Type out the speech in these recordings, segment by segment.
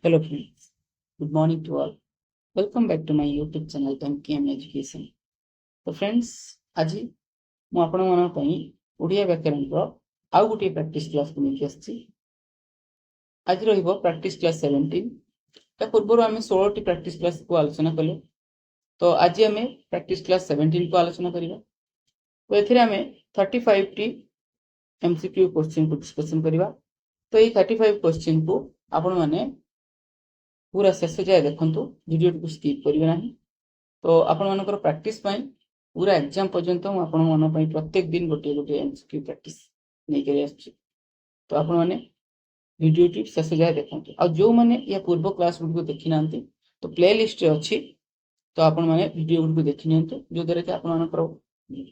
Hello friends, good morning to all. Welcome back to my YouTube channel MKM Education. तो friends आज ମୁଁ ଆପଣମାନଙ୍କ ପାଇଁ ଓଡ଼ିଆ ବ୍ୟାକରଣର ଆଉ ଗୋଟିଏ ପ୍ରାକ୍ଟିସ୍ କ୍ଲାସ୍କୁ ନେଇକି ଆସିଛି। ଆଜି ରହିବ ପ୍ରାକ୍ଟିସ୍ କ୍ଲାସ୍ 17। ତା ପୂର୍ବରୁ ଆମେ 16ଟି ପ୍ରାକ୍ଟିସ୍ କ୍ଲାସ୍କୁ ଆଲୋଚନା କଲେ, ତ ଆଜି ଆମେ ପ୍ରାକ୍ଟିସ୍ କ୍ଲାସ୍ 17କୁ ଆଲୋଚନା କରିବା। ତ ଏଥିରେ ଆମେ 35ଟି MCQ କ୍ୱେଶ୍ଚିନ୍କୁ ଡିସ୍କସନ୍ କରିବା। ତ ଏଇ 35 କ୍ୱେଶ୍ଚିନ୍କୁ ଆପଣମାନେ पूरा शेष जाए देखु, वीडियो को स्किप करेंगे ना। तो आपण प्रैक्टिस पूरा एग्जाम पर्यंत मुझे प्रत्येक दिन गोटे गोटे एमसीक्यू प्रैक्टिस नहीं कर। तो आपण मैंने वीडियो टी शेष जाए देखु। आ जो मैंने या पूर्व क्लास गुड़ देखी ना तो प्ले लिस्ट अच्छी, तो आपण मैंने वीडियो गुड़ देखी नि जो द्वारा कि आपणकर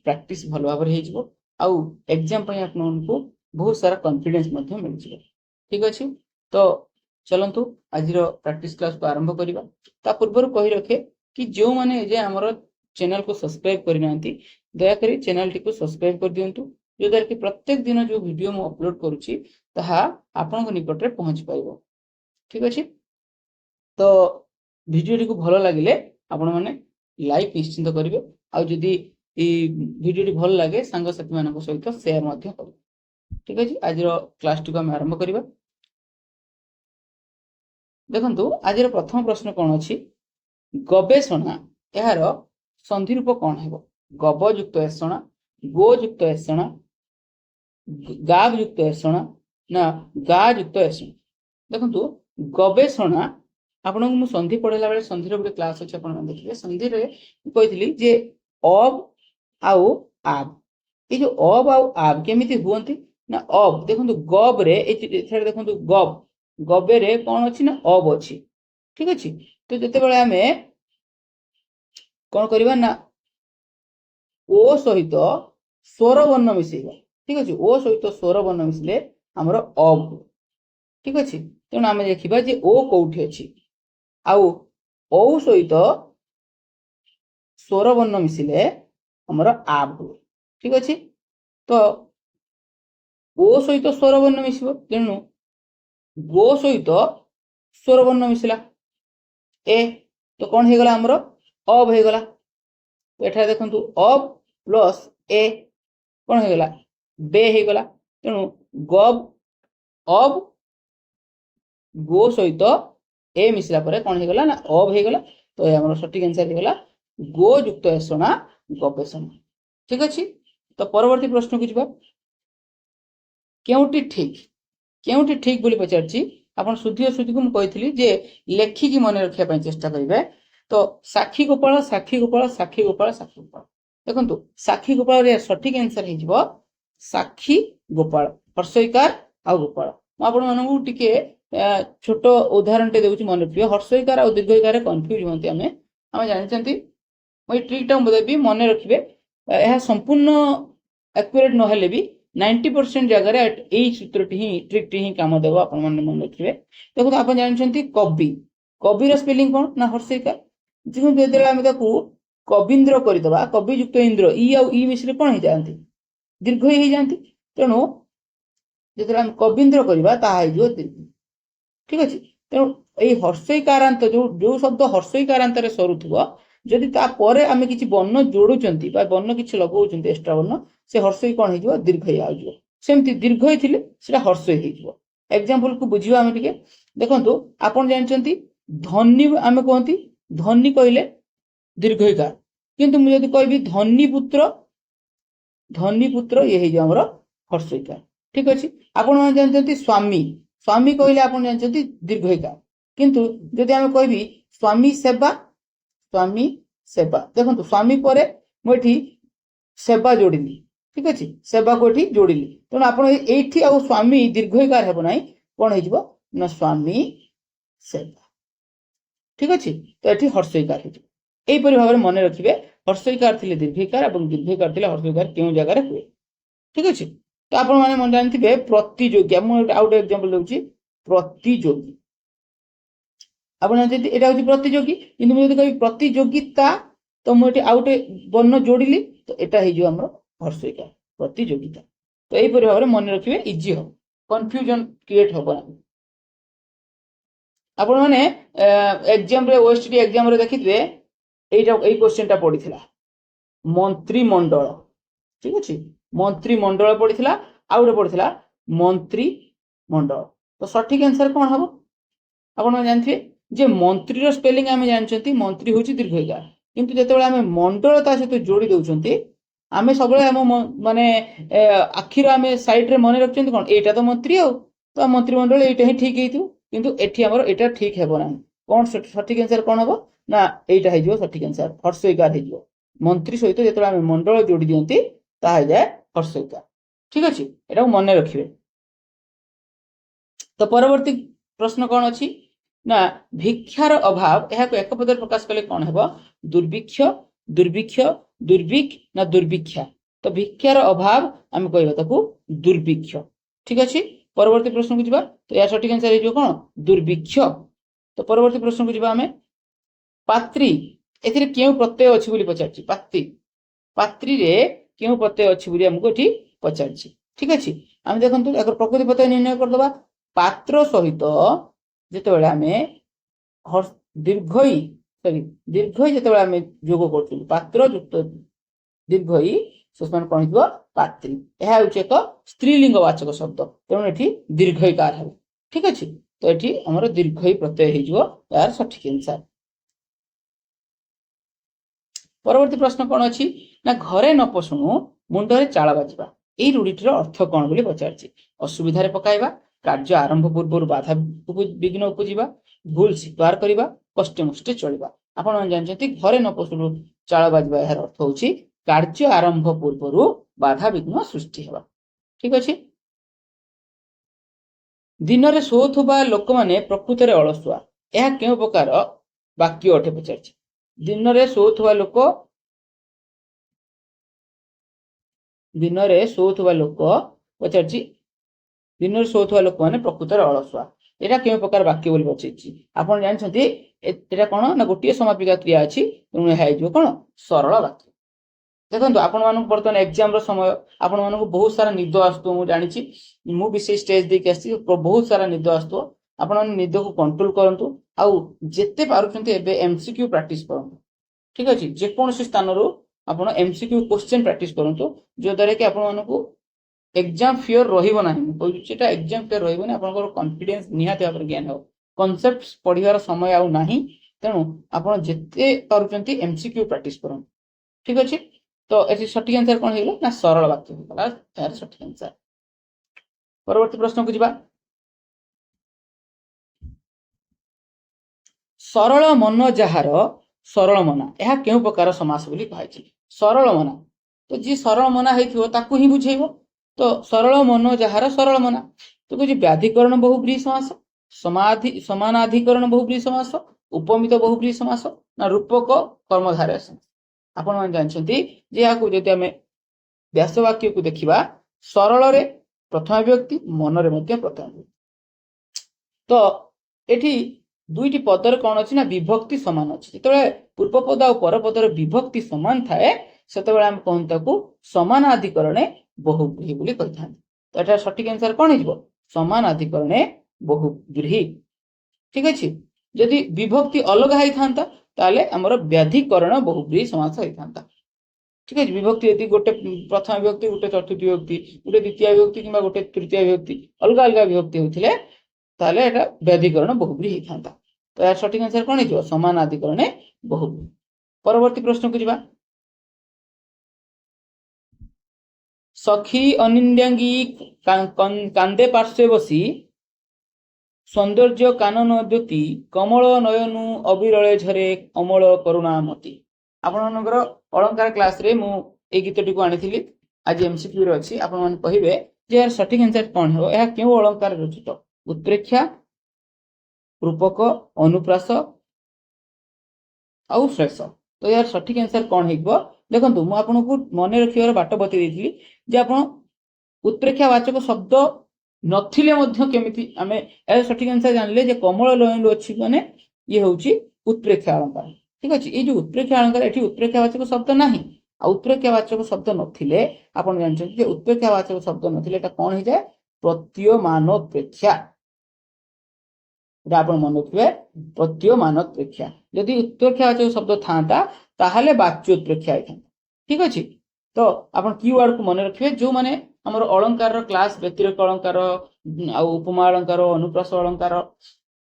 प्रैक्टिस भल भाव आउ एग्जाम आपको बहुत सारा कॉन्फिडेंस मिल जाए। ठीक अच्छे, तो चलतु आज प्रैक्टिस क्लास को आरंभ करवा। ता पूर्व कही रखे कि जो मैंने जे आमर चैनल को सब्सक्राइब करना दयाकोरी चैनल टी को सब्सक्राइब कर दिंतु, जो द्वारा कि प्रत्येक दिन जो वीडियो मु अपलोड करुच्ची ताहा आपन निकट में पहुंच पाइबो। ठीक अच्छे, तो वीडियो टी को भल लगे आपण मैंने लाइक निश्चिंत करेंगे। आ जदि वीडियो टी भल लगे सांग साथी मान सहित शेयर मध्य करेंगे। ठीक अच्छे, आज क्लास टी को आम आरंभ करवा। देखंतु आज प्रथम प्रश्न कौन अच्छी, गवेषणा यार संधि रूप कौन है? गब युक्त एषणा, गो युक्त एषणा, गाव युक्त एषणा ना गा युक्त एषणा। देखंतु गवेषणा आपन को संधि पढ़ेला बेले संधि रे क्लास अछि, आपन देखिबे संधि रे कहितली जे अब आउ आब। ए जो अब आउ आब केमिति हुअंती ना, अब देखंतु गब रे एथरे देखंतु गब गबे रे कौन अच्छी ना अब अच्छी। ठीक अच्छे, तो जिते बड़े आमे कौन करवा ना ओ सहित स्वर वर्ण मिसेगा। ठीक अच्छे, ओ सहित स्वर वर्ण मिसले हमर अब। ठीक अच्छे, तेणु आम देखा जे ओ कौटी अच्छी आउ ओ सहित स्वर वर्ण मिसिले हमर आब। ठीक अच्छे, तो ओ सहित स्वर वर्ण मिसिबो, तेणु गो सहित स्वर वर्ण मिसला ए, तो कौन हो गला हमरो अब हो गला। तो एठा देखंतु अब प्लस ए कौन हो गला बे हो गला। तेणु गब अब गो सहित ए मिसला परे कौन हो गला ना अब हो गला। तो ये हमरो सटीक आंसर हो गला गो युक्त एषणा गवेषणा। ठीक अछि, तो परवर्ती प्रश्न को जिबा। केउटी ठीक केउटी ठीक बोली पचारछि आपण शुद्धि अशुद्धि को मुझे जे लेखिकी मन रखा चेष्टा करेंगे। तो साक्षी गोपाल साक्षी गोपाल साक्षी गोपाल साक्षी गोपाल। देखो साक्षी गोपाल रे सठिक आंसर हो साक्षी गोपाल हर्षईकार आ गोपाल। मुझे छोट उदाहरण टे देउछि मन रखियो। हर्षईकार आ दीर्घईकार कन्फ्यूज होंती आम जानते। मुझे ट्रिकटा देवी मन रखिए, यह संपूर्ण एक्यूरेट नहेले भी 90% जगह यही सूत्रटी ही ट्रिकटी ही काम देव। आप मन रखिए, देखो आप जानते कवि कविर स्पेलिंग कौन ना हर्षईकार। जो कविंद्र करदे कवि युक्त इंद्र इ आउ इ मिश्रे कौन हो जाती दीर्घ ही जाती। तेणु जो कविंद्र करवा दीर्घ। ठीक अच्छे, तेणु यही हर्षईकारांत जो शब्द हर्षईकारांत सरुथुव जदि तापर आम कि वर्ण जोड़ुंट वर्ण कि लगौंट एक्सट्रा वर्ण से हर्षई कौन हो दीर्घ सेमती दीर्घ ही हर्षई हो। एग्जांपल को बुझा आम टे देखो आप जानते धनी आम कहती धनी कहले दीर्घईकार, किंतु मुझे कहि धनी पुत्र ये हमर हर्षईकार। ठीक अच्छे, आपण जानते स्वामी स्वामी कहले आप जानते दीर्घईकार, किंतु जदि आम कहि स्वामी सेवा स्वामी सेवा। देखो स्वामी पर मुझे सेवा जोड़िली। ठीक अच्छे, सेवा को ये जोड़िली, तेणु आप स्वामी दीर्घईकार हेब ना कौन हो स्वामी सेवा। ठीक अच्छे, तो ये हर्षईकार होपरी भाव में मन रखिए हर्षईकार थे दीर्घईकार और दीर्घईकार थे हर्षईकार क्यों जगह हुए। ठीक अच्छे, तो आप जानते प्रतियोगी आउ गोटे एग्जांपल दूसरी प्रतियोगी। आप जानते यहाँ हूँ प्रतियोगी, किंतु मुझे कह प्रतियोगिता तो मुझे आउ गोटे वर्ण जोड़िली तो यहाँ हो हर्षईकार प्रतियोगिता। तो यहीपरि भाव में मन रखिए इजी हम कन्फ्यूजन क्रिएट हम ना। आपण माने एग्जाम रे ओएसटी एग्जाम रे देखिथे एटा एई क्वेश्चनटा पडिथिला मंत्री मंडल ठीक अछि मंत्री मंडल पडिथिला आ उडे पडिथिला मंत्री मंडल तो सठिक आंसर कोन हबो आपण जानथिबे जे मंत्री रो स्पेलिंग आमे जानचंती मंत्री होची दीर्घइकार किंतु जेतेबेले आमे मंडल ता सहित जोडी दउचंती आमे सबले हम माने आखिर आमे साइड रे मने रखचंती कोन एटा तो मंत्री हो तो मंत्री मंडल एटा ही ठीक हेतु किंतु एठी हमर एटा ठीक हेबो ना कोन सठिक आंसर कोन हबो ना एटा हे जो सठिक आंसर हर्षइकार हे जो मंत्री सहित जेतेबेले आमे मंडल जोडी दियंती ता हे जाय हर्षइकार ठीक अछि एटा मने रखिबे तो परवर्ती प्रश्न कोन अछि ना भिक्षार अभाव यह एक पद प्रकाश कले कौन है दुर्भिक्ष दुर्भिक्ष दुर्भिक्ष ना दुर्भिक्षा तो भिक्षार अभाव आम कह दुर्भिक्ष ठीक अच्छे परवर्ती प्रश्न को जीवा तो या सठिक आंसर हो कौन दुर्भिक्ष तो परवर्ती प्रश्न को जीवा आम पात्री ए क्यों प्रत्यय अच्छी बोली पचार पात्री पात्री रे क्यों प्रत्यय अच्छी बोली आमको ये पचार ठीक अच्छे आम देखो प्रकृति प्रत्यय निर्णय करदे पात्र सहित जेतेबेले आमे दीर्घई सॉरी दीर्घई जेतेबेले आमे जोग करछु पात्र युक्त दीर्घई सुस्मान कोन हिबो पात्री एहा होचे एक स्त्रीलिंग वाचक शब्द तेणु एठी दीर्घईकार है ठीक अछि तो एठी हमर दीर्घई प्रत्यय हे जिवो यार सठिक आंसर परवर्ती प्रश्न कोन अछि ना घरे न पसुनु मुंडरे चाळ बाजिबा एई रूढिटर अर्थ कोन बोली पचारछि असुविधा रे पकाइबा कार्य आरंभ पूर्व बाधा विघ्न उपजिबा भूल स्वीकार करबा कष्टे मष्टे चलिबा आपण जानछथि घरे न पसुनु चाळ बाजिबा यार अर्थ होछि कार्य आरंभ पूर्व बाधा विघ्न सृष्टि हेबा ठीक अछि दिन रे सोथुबा लोक माने प्रकृति रे अलसुआ यह केउ प्रकार वाक्य अठे पचारछि दिन रे सोथुबा लोक पचारछि दिन रे सोथुबा लोक माने प्रकृति रे अलसुआ एटा केउ प्रकार वाक्य बोली पचारछि आपण जानछथि एटा कोन ना गोटिए समापिका क्रिया अछि तेणु हे जो कोन सरल वाक्य देखो आपण मानक बर्तन एग्जाम रो समय आपण मानक बहुत सारा निद आस्तु मु जानिछि मु भी से स्टेज दे के आछि बहुत सारा निद आस्तु आपण निद को कंट्रोल करंतु आउ जेते पारुछन्ते एबे एमसीक्यू प्रैक्टिस करंतु ठीक अछि जे कोनोसी स्थान रो आपण एमसीक्यू क्वेश्चन प्रैक्टिस करंतु जो द्वारा कि आपण मानक एग्जाम फियर रहिबो नाही मु कहू जेटा एग्जाम फियर रहिबो नै आपण कॉन्फिडेंस निहाते भाबरे ज्ञान हो कांसेप्ट्स पढिबार समय आउ नाही तेणु आपण जेते पारुछन्ते एमसीक्यू प्रैक्टिस करंतु ठीक अछि तो एटी सठिक आंसर कोन हेलो ना सरल वाक्य होला यार सठिक आंसर परवर्ती प्रश्न को जीवा सरल मन जहार सरल मना यह केउ प्रकार समास बोली कहै सरल मना तो जी सरल मना हेथिबो ताकू ही बुझेइबो तो सरल मन जहार सरल मना तो कुछ व्याधिकरण बहुब्रीहि समास समाधि समानाधिकरण बहुब्रीहि समास उपमित बहुब्रीहि समास ना रूपक कर्मधारय समास आपण मान जानछन्ती जे याकू जति हमें व्यास वाक्य को देखिबा सरल रे प्रथम व्यक्ति मन रे मध्य प्रथम व्यक्ति तो एठी दुईटी पदर कोन अछि ना विभक्ति समान अछि जेतबे पूर्व पद और पर पदर विभक्ति समान थाए सेतबे हम कहंताकू समानाधिकरणे बहुब्रीहि बोली कहिथान तो एटा सठिक आंसर कोन हिजबो समानाधिकरणे बहुब्रीहि ठीक अछि यदि विभक्ति अलग हाई थांता ताले हमर व्याधिकरण बहुब्रीहि समास होई थांता ठीक अछि विभक्ति यदि गोटे प्रथम व्यक्ति गोटे चतुर्थ व्यक्ति गोटे द्वितीय व्यक्ति किबा गोटे तृतीय व्यक्ति अलग अलग विभक्ति होथिले ताले एटा व्याधिकरण बहुब्रीहि थांता तो यार सठिक आंसर कोन हिजबो समानाधिकरणे बहुब्रीहि परवर्ती प्रश्न को जीवा सखी अनिंद्यांगी कांदे पार्श्वे बसी सौंदर्य कानन द्युति कमल नयनु अविरले झरे अमल करुणामती आपण मनकर अलंकार क्लास रे मु ए गीतटी को आनिथिली आज एमसीक्यू रे अछि आपण मन कहिबे जे यार सठिक आंसर कोन हो एहा केउ अलंकार रचित उत्प्रेक्षा रूपक अनुप्रास आउ श्लेष तो यार सठिक आंसर कोन हेबो देखंतु मु आपन को मने रखियार बाट बति देथिली जे आपण उत्प्रेक्षावाचक शब्द नथिले मध्य केमिति आमे ए सठिक आंसर जानले जे कमल नयन अछि माने ये होउची उत्प्रेक्षा अलंकार ठीक अछि ए जो उत्प्रेक्षा अलंकार एठी उत्प्रेक्षावाचक शब्द नाही आ उत्प्रेक्षावाचक शब्द नथिले आपण जानछन जे उत्प्रेक्षावाचक शब्द नथिले एटा कोन हे जाय प्रतीयमानोत्प्रेक्षा এটা ଆପଣ ମନେ ରଖିବେ ପ୍ରତୀୟମାନ ଉତ୍ପ୍ରେକ୍ଷା। ଯଦି ଉତ୍ପ୍ରେକ୍ଷାବାଚକ ଶବ୍ଦ ଥାନ୍ତା ତାହେଲେ ବାଚ୍ୟ ଉତ୍ପ୍ରେକ୍ଷା ହେଇଥାନ୍ତା। ଠିକ ଅଛି। ତ ଆପଣ କିୱାର୍ଡ କୁ ମନେ ରଖିବେ ଯୋଉମାନେ ଆମର ଅଳଙ୍କାରର କ୍ଲାସ ବ୍ୟତିରେକ ଅଳଙ୍କାର ଆଉ ଉପମା ଅଳଙ୍କାର ଅନୁପ୍ରାସ ଅଳଙ୍କାର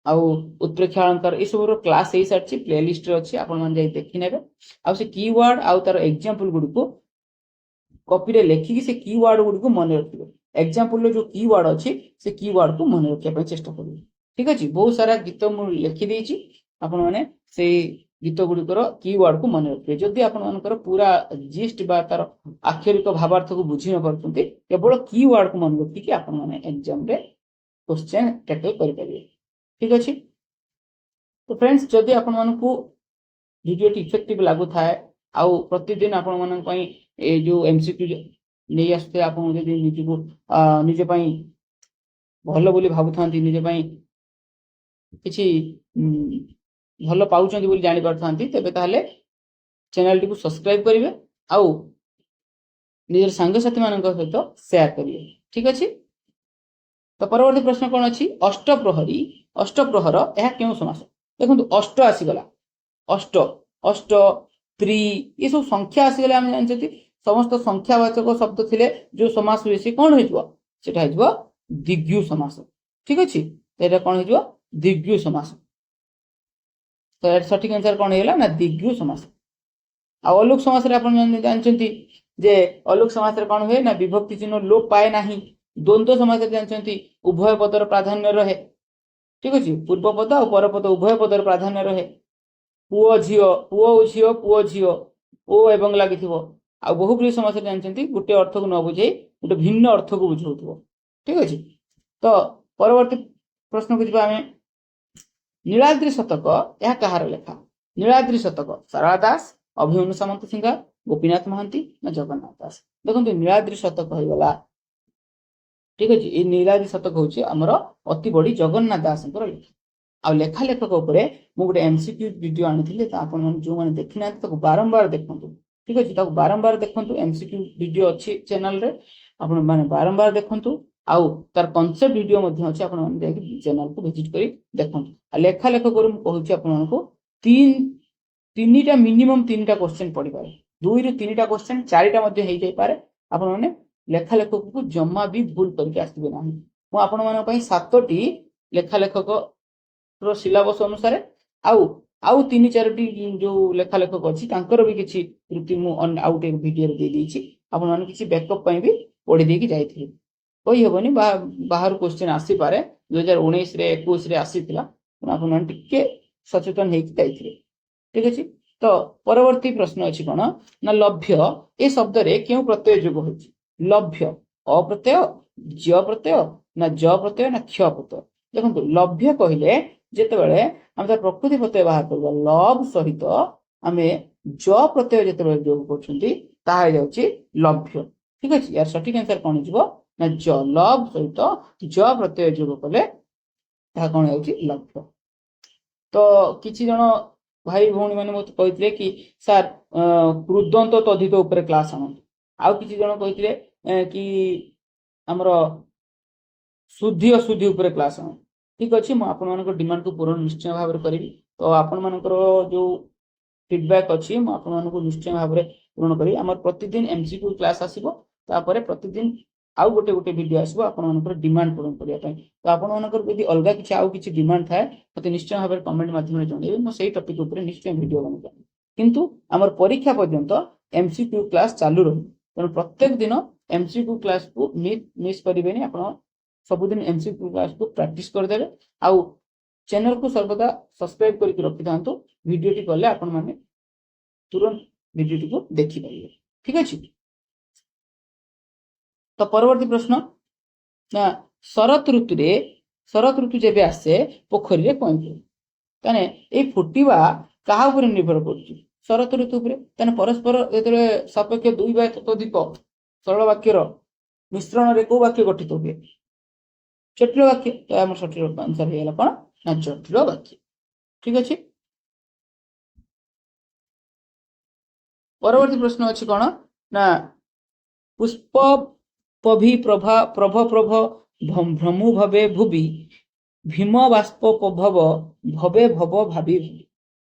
ଆଉ ଉତ୍ପ୍ରେକ୍ଷା ଅଳଙ୍କାର ଏସବୁର କ୍ଲାସ ହେଇସାରିଛି, ପ୍ଲେଲିଷ୍ଟରେ ଅଛି, ଆପଣମାନେ ଯାଇ ଦେଖିନେବେ। ଆଉ ସେ କିୱାର୍ଡ ଆଉ ତାର ଏକ୍ଜାମ୍ପଲ ଗୁଡ଼ିକୁ କପିରେ ଲେଖିକି ସେ କିୱାର୍ଡ ଗୁଡ଼ିକୁ ମନେ ରଖିବେ। ଏକ୍ଜାମ୍ପଲର ଯୋଉ କିୱାର୍ଡ ଅଛି ସେ କିୱାର୍ଡକୁ ମନେ ରଖିବା ପାଇଁ ଚେଷ୍ଟା କରିବେ। ଠିକ ଅଛି। ବହୁତ ସାରା ଗୀତ ମୁଁ ଲେଖିଦେଇଛି, ଆପଣମାନେ ସେଇ ଗୀତ ଗୁଡ଼ିକର କିୱାର୍ଡକୁ ମନେ ରଖିବେ। ଯଦି ଆପଣମାନଙ୍କର ପୁରା ଜିଷ୍ଟ ବା ତାର ଆକ୍ଷରିକ ଭାବାର୍ଥକୁ ବୁଝି ନ ପାରୁଛନ୍ତି, କେବଳ କିୱାର୍ଡକୁ ମନେ ରଖିକି ଆପଣମାନେ ଏକ୍ଜାମରେ କ୍ୱେଶ୍ଚେନ୍ ଟ୍ୟାକଲ କରିପାରିବେ। ଠିକ ଅଛି। ତ ଫ୍ରେଣ୍ଡସ୍, ଯଦି ଆପଣମାନଙ୍କୁ ଭିଡ଼ିଓଟି ଇଫେକ୍ଟିଭ ଲାଗୁଥାଏ ଆଉ ପ୍ରତିଦିନ ଆପଣମାନଙ୍କ ପାଇଁ ଏ ଯୋଉ MCQ ନେଇ ଆସୁଥାଏ, ଆପଣ ଯଦି ନିଜକୁ ନିଜ ପାଇଁ ଭଲ ବୋଲି ଭାବୁଥାନ୍ତି, ନିଜ ପାଇଁ କିଛି ଭଲ ପାଉଛନ୍ତି ବୋଲି ଜାଣିପାରୁଥାନ୍ତି, ତେବେ ତାହେଲେ ଚ୍ୟାନେଲଟିକୁ ସବସ୍କ୍ରାଇବ କରିବେ ଆଉ ନିଜର ସାଙ୍ଗସାଥୀମାନଙ୍କ ସହିତ ସେୟାର କରିବେ। ଠିକ ଅଛି। ତ ପରବର୍ତ୍ତୀ ପ୍ରଶ୍ନ କ'ଣ ଅଛି? ଅଷ୍ଟପ୍ରହରୀ, ଅଷ୍ଟପ୍ରହର ଏହା କେଉଁ ସମାସ? ଦେଖନ୍ତୁ ଅଷ୍ଟ ଆସିଗଲା, ଅଷ୍ଟ ଅଷ୍ଟ ତ୍ରି ଏସବୁ ସଂଖ୍ୟା ଆସିଗଲେ ଆମେ ଜାଣିଛନ୍ତି ସମସ୍ତ ସଂଖ୍ୟାବାଚକ ଶବ୍ଦ ଥିଲେ ଯୋଉ ସମାସ ହୁଏ ସେ କ'ଣ ହେଇଯିବ? ସେଟା ହେଇଯିବ ଦ୍ୱିଗୁ ସମାସ। ଠିକ ଅଛି। ଏଇଟା କ'ଣ ହେଇଯିବ? ଦ୍ୱିଗୁ ସମାସ। ତ ଏଟା ସଠିକ ଆନ୍ସର କ'ଣ ହେଇଗଲା ନା ଦ୍ୱିଗୁ ସମାସ। ଆଉ ଅଲୋକ ସମାସରେ ଆପଣ ଜାଣିଛନ୍ତି ଯେ ଅଲୋକ ସମାସରେ କ'ଣ ହୁଏ ନା ବିଭକ୍ତି ଚିହ୍ନ ଲୋପ ପାଏ ନାହିଁ। ଦ୍ୱନ୍ଦ୍ୱ ସମାସରେ ଜାଣିଛନ୍ତି ଉଭୟ ପଦର ପ୍ରାଧାନ୍ୟ ରହେ। ଠିକ ଅଛି। ପୂର୍ବ ପଦ ଆଉ ପର ପଦ ଉଭୟ ପଦର ପ୍ରାଧାନ୍ୟ ରହେ। ପୁଅ ଝିଅ, ପୁଅ ଓ ଝିଅ, ପୁଅ ଝିଅ ଓ ଏବଂ ଲାଗିଥିବ। ଆଉ ବହୁବ୍ରୀହି ସମାସରେ ଜାଣିଛନ୍ତି ଗୋଟେ ଅର୍ଥକୁ ନ ବୁଝେଇ ଗୋଟେ ଭିନ୍ନ ଅର୍ଥକୁ ବୁଝାଉଥିବ। ଠିକ ଅଛି। ତ ପରବର୍ତ୍ତୀ ପ୍ରଶ୍ନକୁ ଯିବା ଆମେ। ନୀଳାଦ୍ରି ଶତକ ଏହା କାହାର ଲେଖା? ନୀଳାଦ୍ରି ଶତକ ସାରଳା ଦାସ, ଅଭିମନ୍ୟୁ ସାମନ୍ତ ସିଂହାର, ଗୋପୀନାଥ ମହାନ୍ତି ନା ଜଗନ୍ନାଥ ଦାସ? ଦେଖନ୍ତୁ ନୀଳାଦ୍ରି ଶତକ ହେଇଗଲା। ଠିକ ଅଛି। ଏଇ ନୀଳାଦ୍ରି ଶତକ ହଉଛି ଆମର ଅତି ବଡି ଜଗନ୍ନାଥ ଦାସଙ୍କର ଲେଖା। ଆଉ ଲେଖା ଲେଖକ ଉପରେ ମୁଁ ଗୋଟେ MCQ ଭିଡିଓ ଆଣିଥିଲି, ତ ଆପଣମାନେ ଯୋଉମାନେ ଦେଖିନାହାନ୍ତି ତାକୁ ବାରମ୍ବାର ଦେଖନ୍ତୁ। ଠିକ ଅଛି। ତାକୁ ବାରମ୍ବାର ଦେଖନ୍ତୁ, MCQ ଭିଡିଓ ଅଛି ଚ୍ୟାନେଲରେ, ଆପଣମାନେ ବାରମ୍ବାର ଦେଖନ୍ତୁ। ଆଉ ତାର କନସେପ୍ଟ ଭିଡିଓ ମଧ୍ୟ ଅଛି, ଆପଣମାନେ ଯାଇକି ଚ୍ୟାନେଲକୁ ଭିଜିଟ କରି ଦେଖନ୍ତୁ। ଆଉ ଲେଖା ଲେଖକରୁ ମୁଁ କହୁଛି ଆପଣମାନଙ୍କୁ ତିନିଟା ମିନିମମ୍ ତିନିଟା କ୍ୱେଶ୍ଚେନ୍ ପଡିପାରେ, 2ରୁ 3ଟା କ୍ୱେଶ୍ଚେନ୍, 4ଟା ମଧ୍ୟ ହେଇଯାଇପାରେ। ଆପଣମାନେ ଲେଖା ଲେଖକକୁ ଜମା ବି ଭୁଲ କରିକି ଆସିବେ ନାହିଁ। ମୁଁ ଆପଣମାନଙ୍କ ପାଇଁ 7ଟି ଲେଖା ଲେଖକର ସିଲାବସ ଅନୁସାରେ ଆଉ 3-4ଟି ଯୋଉ ଲେଖା ଲେଖକ ଅଛି ତାଙ୍କର ବି କିଛି ତ୍ରୁଟି ମୁଁ ଆଉ ଗୋଟେ ଭିଡିଓରେ ଦେଇଦେଇଛି। ଆପଣମାନେ କିଛି ବ୍ୟାକଅପ୍ ପାଇଁ ବି ପଢି ଦେଇକି ଯାଇଥିବେ। କହିହେବନି ବାହାରୁ କ୍ୱେଶ୍ଚେନ୍ ଆସିପାରେ, 2019ରେ 21ରେ ଆସିଥିଲା, ଆପଣମାନେ ଟିକେ ସଚେତନ ହେଇକି ଯାଇଥିବେ। ଠିକ ଅଛି। ତ ପରବର୍ତ୍ତୀ ପ୍ରଶ୍ନ ଅଛି କ'ଣ ନା ଲଭ୍ୟ ଏ ଶବ୍ଦରେ କେଉଁ ପ୍ରତ୍ୟୟ ଯୋଗ ହେଉଛି? ଲଭ୍ୟ ଅପ୍ରତ୍ୟୟ, ଜ ପ୍ରତ୍ୟୟ ନା ଜ ପ୍ରତ୍ୟୟ ନା କ୍ଷ ପ୍ରତ୍ୟୟ? ଦେଖନ୍ତୁ ଲଭ୍ୟ କହିଲେ ଯେତେବେଳେ ଆମେ ତାର ପ୍ରକୃତି ପ୍ରତ୍ୟୟ ବାହାର କରିବା, ଲଭ୍ ସହିତ ଆମେ ଜ ପ୍ରତ୍ୟୟ ଯେତେବେଳେ ଯୋଗ କରୁଛନ୍ତି ତାହା ହେଇଯାଉଛି ଲଭ୍ୟ। ଠିକ ଅଛି। ୟାର ସଠିକ ଆନ୍ସର କ'ଣ ହେଇଯିବ ନା ଜ। ଲଭ୍ ସହିତ ଜ ପ୍ରତ୍ୟୟ ଯୋଗ କଲେ ତାହା କ'ଣ ହେଉଛି? ଲଭ୍ୟ। ତ କିଛି ଜଣ ଭାଇ ଭଉଣୀ ମାନେ ମତେ କହିଥିଲେ କି ସାର୍ କୃଦନ୍ତ ତଦ୍ଧିତ ଉପରେ କ୍ଲାସ ଆଣନ୍ତୁ। ଆଉ କିଛି ଜଣ କହିଥିଲେ କି ଆମର ଶୁଦ୍ଧି ଅଶୁଦ୍ଧି ଉପରେ କ୍ଲାସ ଆଣନ୍ତୁ। ଠିକ ଅଛି। ମୁଁ ଆପଣମାନଙ୍କ ଡିମାଣ୍ଡକୁ ପୂରଣ ନିଶ୍ଚୟ ଭାବରେ କରିବି। ତ ଆପଣମାନଙ୍କର ଯୋଉ ଫିଡବ୍ୟାକ୍ ଅଛି ମୁଁ ଆପଣମାନଙ୍କୁ ନିଶ୍ଚୟ ଭାବରେ ପୂରଣ କରିବି। ଆମର ପ୍ରତିଦିନ MCQ କ୍ଲାସ ଆସିବ, ତାପରେ ପ୍ରତିଦିନ ଆଉ ଗୋଟେ ଭିଡିଓ ଆସିବ ଆପଣମାନଙ୍କର ଡିମାଣ୍ଡ ପୂରଣ କରିବା ପାଇଁ। ତ ଆପଣମାନଙ୍କର ଯଦି ଅଲଗା କିଛି ଆଉ କିଛି ଡିମାଣ୍ଡ ଥାଏ ମତେ ନିଶ୍ଚୟ ଭାବରେ କମେଣ୍ଟ ମାଧ୍ୟମରେ ଜଣେଇବେ, ମୁଁ ସେଇ ଟପିକ ଉପରେ ନିଶ୍ଚୟ ଭିଡିଓ ବନେଇବି। କିନ୍ତୁ ଆମର ପରୀକ୍ଷା ପର୍ଯ୍ୟନ୍ତ MCQ କ୍ଲାସ ଚାଲୁ ରହିବ। ତେଣୁ ପ୍ରତ୍ୟେକ ଦିନ MCQ କ୍ଲାସକୁ ମିସ୍ କରିବେନି। ଆପଣ ସବୁଦିନ MCQ କ୍ଲାସକୁ ପ୍ରାକ୍ଟିସ କରିଦେବେ ଆଉ ଚ୍ୟାନେଲକୁ ସର୍ବଦା ସବସ୍କ୍ରାଇବ କରିକି ରଖିଥାନ୍ତୁ। ଭିଡିଓଟି କଲେ ଆପଣମାନେ ତୁରନ୍ତ ଭିଡିଓଟିକୁ ଦେଖିପାରିବେ। ଠିକ ଅଛି। ତ ପରବର୍ତ୍ତୀ ପ୍ରଶ୍ନ ନା ଶରତ ଋତୁ ଯେବେ ଆସେ ପୋଖରୀରେ କଇଁ ଫୁଟେ, ତାହେଲେ ଏଇ ଫୁଟିବା କାହା ଉପରେ ନିର୍ଭର କରୁଛି? ଶରତ ଋତୁ ଉପରେ। ତାହେଲେ ପରସ୍ପର ଯେତେବେଳେ ସାପେକ୍ଷ ଦୁଇ ବା ତତୋଧିକ ସରଳ ବାକ୍ୟର ମିଶ୍ରଣରେ କୋଉ ବାକ୍ୟ ଗଠିତ ହୁଏ? ଜଟିଳ ବାକ୍ୟ। ତ ଆମର ସଠିକ ଆନ୍ସର ହେଇଗଲା କ'ଣ ନା ଜଟିଳ ବାକ୍ୟ। ଠିକ ଅଛି। ପରବର୍ତ୍ତୀ ପ୍ରଶ୍ନ ଅଛି କ'ଣ ନା ପୁଷ୍ପ ପଭି ପ୍ରଭ ଭ୍ରମୁ ଭବେ ଭୁବି भीम बाष्पोपभव भवे भव भावी भावी।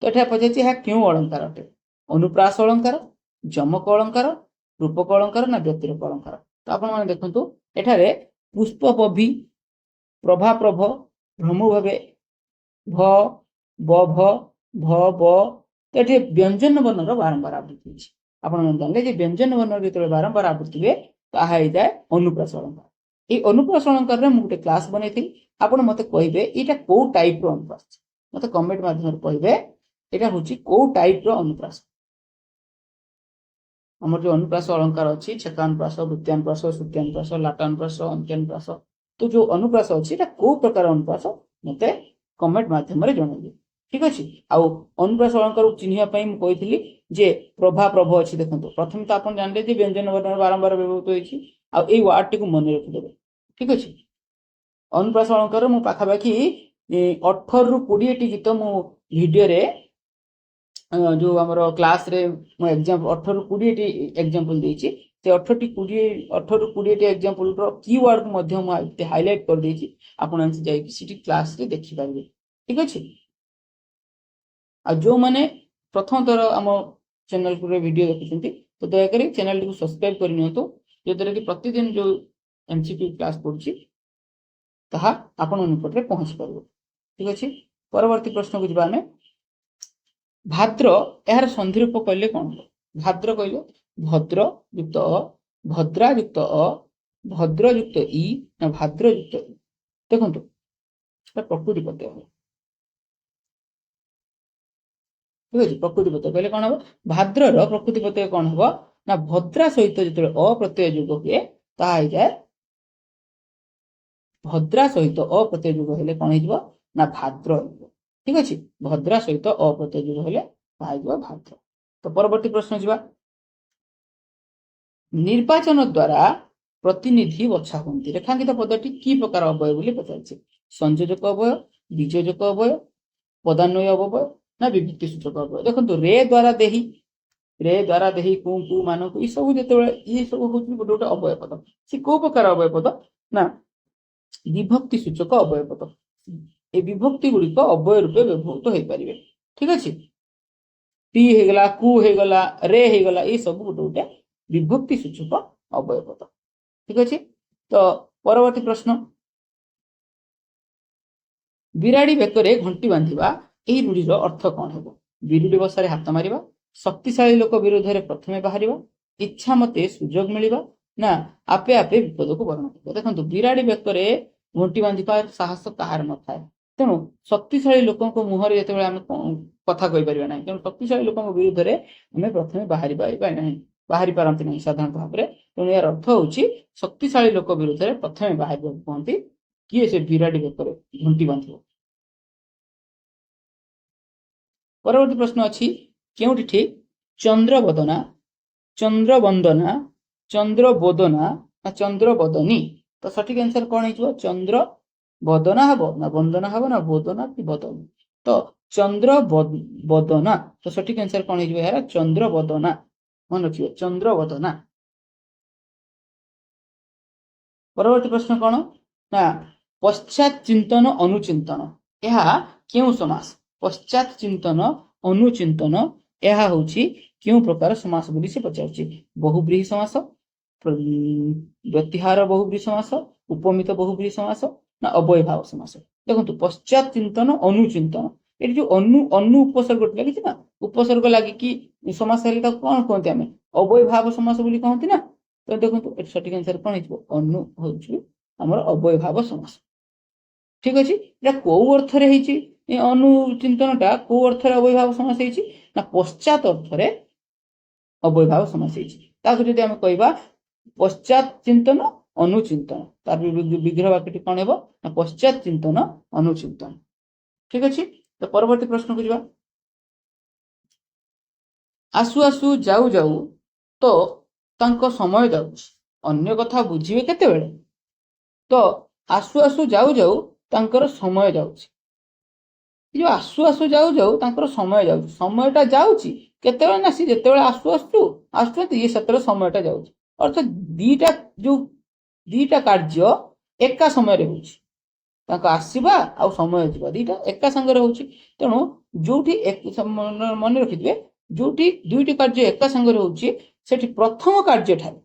तो एटा पचारिछि ଏହା କେଉଁ अलंकार अटे? अनुप्रास अलंकार, जमक अलंकार, रूपक अलंकार ना व्यतिरेक अलंकार? तो आपण माने देखंतु एठारे पुष्पपभि, प्रभाप्रभ, भ्रमु भवे, भ ब भ भ ब, तो एठी व्यंजन वर्णर बारंबार आवृत्ति अछि। आपण माने जानले जे व्यंजन वर्णर जेतबे बारंबार आवृत्ति हुए ताहा हे जाय अनुप्रास अलंकार। ए अनुप्रास अलंकार रे मु गुटे क्लास बनैथि, आपण मते कहिबे एटा को टाइप रो अनुप्रास, मते कमेंट माध्यम रे कहिबे एटा होची को टाइप रो अनुप्रास। हमर जो अनुप्रास अलंकार अछि छेकानुप्रास, वृत्त्यानुप्रास, श्रुत्यानुप्रास, लाटानुप्रास, अंत्यानुप्रास, तो जो अनुप्रास अछि एटा को प्रकार अनुप्रास मते कमेंट माध्यम रे जणाइबे। ठीक अछि। आ अनुप्रास अलंकार चिन्हिया पई मु कहितली जे प्रभा प्रभ अछि। देखंतु प्रथम तो आपण जानले जे व्यंजन वर्ण बारंबार व्यवहृत होइछि आ एई वर्ड टी को मन रखि देबे। ठीक अछि। अनुप्रास अलंकार मु पाखा बाकी 18 रु 20 टी गीत मु वीडियो रे जो हमर क्लास रे मु एग्जांपल 18 रु 20 टी एग्जांपल देछि। ते 18 रु 20 टी एग्जांपल रो कीवर्ड को मध्य मु हाइलाइट कर देछि। आपण आंसर जाई कि सिटी क्लास रे देखि पाबे। ठीक अछि। आ जो माने प्रथम तर हम चैनल को वीडियो देखुछंती तो दया करी चैनल को सब्सक्राइब कर नियंतु, जो द्वारा कि प्रतिदिन जो एमसीक्यू क्लास पढुछि ताहा आपण निकट रे पहुंच परबो। ठीक अछि। परवर्ती प्रश्न को जिबा में भाद्र यार संधि रूप कहले कोन? भाद्र कहले भद्र युक्त अ, भद्रा युक्त अ, भद्र युक्त इ ना भाद्र युक्त इ? देखंतु प्रकृति प्रत्यय। ठीक अछि। प्रकृति प्रत्यय कहले कोन हो? भाद्र रो प्रकृति प्रत्यय कोन हो ना भद्रा सहित जेतले अ प्रत्यय जुग हुए ता हो जाय भद्रा सहित अ प्रत्यय जुग हेले कोन हिजबो ना भाद्र। ठीक अछि। भद्रा सहित अ प्रत्यय जुग हेले ता हिजबो भाद्र। तो परवर्ती प्रश्न जिबा निर्वाचन द्वारा प्रतिनिधि बछा होंती। रेखांकित पदटी की प्रकार अवयव बोली पचारछि? संयोजक अवयव, वियोजक अवयव, पदान्वय अवयव ना विभक्ति सूचक अवयव? देखंतु रे द्वारा देही कु मान को ई सब जेतेबेले ई सब होछि गोटे गोटे अवयव पद। से को प्रकार अवयव पद ना विभक्ति सूचक अवयव पद। ए विभक्ति गुडी को अवयव रूपे व्यवहृत होई परिबे। ठीक अछि। पी हे गला, कु हे गला, रे हे गला, ई सब गोटे गोटे विभक्ति सूचक अवयव पद। ठीक अछि। तो परवर्ती प्रश्न बिराड़ी बेकरे घंटी बांधिबा एही रूढ़ी रो अर्थ कोन हेबो? बिरुडी बसारे हाथ मारिबा, शक्तिशाली लोक विरोध रे प्रथमे बाहरिबा, इच्छा मते सुजोग मिलिबा ना आपे आपे विपद को वर्ण करबा। देखंतु बिराड़ी बेकरे घंटी बांधिबा साहस काहार न थाए। तेणु शक्तिशाली लोकों को मुहर जेतेबेले हम कथा कहि परिबा नै। तेणु शक्तिशाली लोकों विरुद्ध रे हमें प्रथमे बाहरिबा नै, बाहरी पारंती नै साधारण भाव रे। तेणु यार अर्थ होछि शक्तिशाली लोक विरुद्ध रे प्रथमे बाहरिबा कहंती किए से बिराड़ी बेकरे घंटी बांधिबो। परवर्ती प्रश्न अछि केउठी ठीक चंद्रवदना, चंद्रवंदना, चंद्रबोदना ना चंद्रबदनी? तो सठिक आंसर कोन हिजो? चंद्रवदना हबो ना वंदना हबो ना बोदना कि बदनी? तो चंद्रबदना। तो सठिक आंसर कोन हिजो यार? चंद्रबदना। मन रखियो चंद्रवदना। परवर्ती प्रश्न कोन ना पश्चात चिंतन अनुचिंतन यह केउ समास? पश्चात चिंतन अनुचिंतन यह होछि केउ प्रकार समास बोली से पचारछि? बहुब्रीहि समास, व्यतिहार बहुब्रीहि समास, उपमित बहुब्रीहि समास ना अव्ययभाव समास? देखंतु पश्चात चिंतन अनुचिंतन एटी जो अनु उपसर्ग लागि छि ना, उपसर्ग लागि कि समास हेले त कोन कहंती हमें? अव्ययभाव समास बोली कहंती ना। तो देखंतु एटी सठिक आंसर कोन हिजो? अनु होछि हमर अव्ययभाव समास। ठीक अछि। एटा को अर्थ रे हिछि? ए अनुचिंतनटा को अर्थ रे अव्ययभाव समास हिछि ना पश्चात अर्थ रे अव्ययभाव समास हिछि। ताको जदि हम कहबा पश्चात चिंतन अनुचिंतन तार विग्रह वाक्यटी कोन हेबो ना पश्चात चिंतन अनुचिंतन। ठीक अछि। तो परवर्ती प्रश्न को जिबा आसु आसु जाऊ जाऊ तो तांको समय जाउछि अन्य कथा बुझिबे केतेबेले? तो आसु आसु जाऊ जाऊ तांकर समय जाउछि। जो आसु आसु जाऊ जाऊ तांकर समय जाउछि, समयटा जाउछि केतेबेले ना सी जेतेबेले आसु आसु ये सेतेबेले समयटा जाउछि। अर्थात दीटा कार्य एका समय रे होछि। ତାଙ୍କ ଆସିବା ଆଉ ସମୟ ଯିବା ଦୁଇଟା ଏକା ସାଙ୍ଗରେ ହଉଛି। ତେଣୁ ଯୋଉଠି ମନେ ରଖିଥିବେ ଯୋଉଠି ଦୁଇଟି କାର୍ଯ୍ୟ ଏକା ସାଙ୍ଗରେ ହଉଛି ସେଠି ପ୍ରଥମ କାର୍ଯ୍ୟ ଠାରେ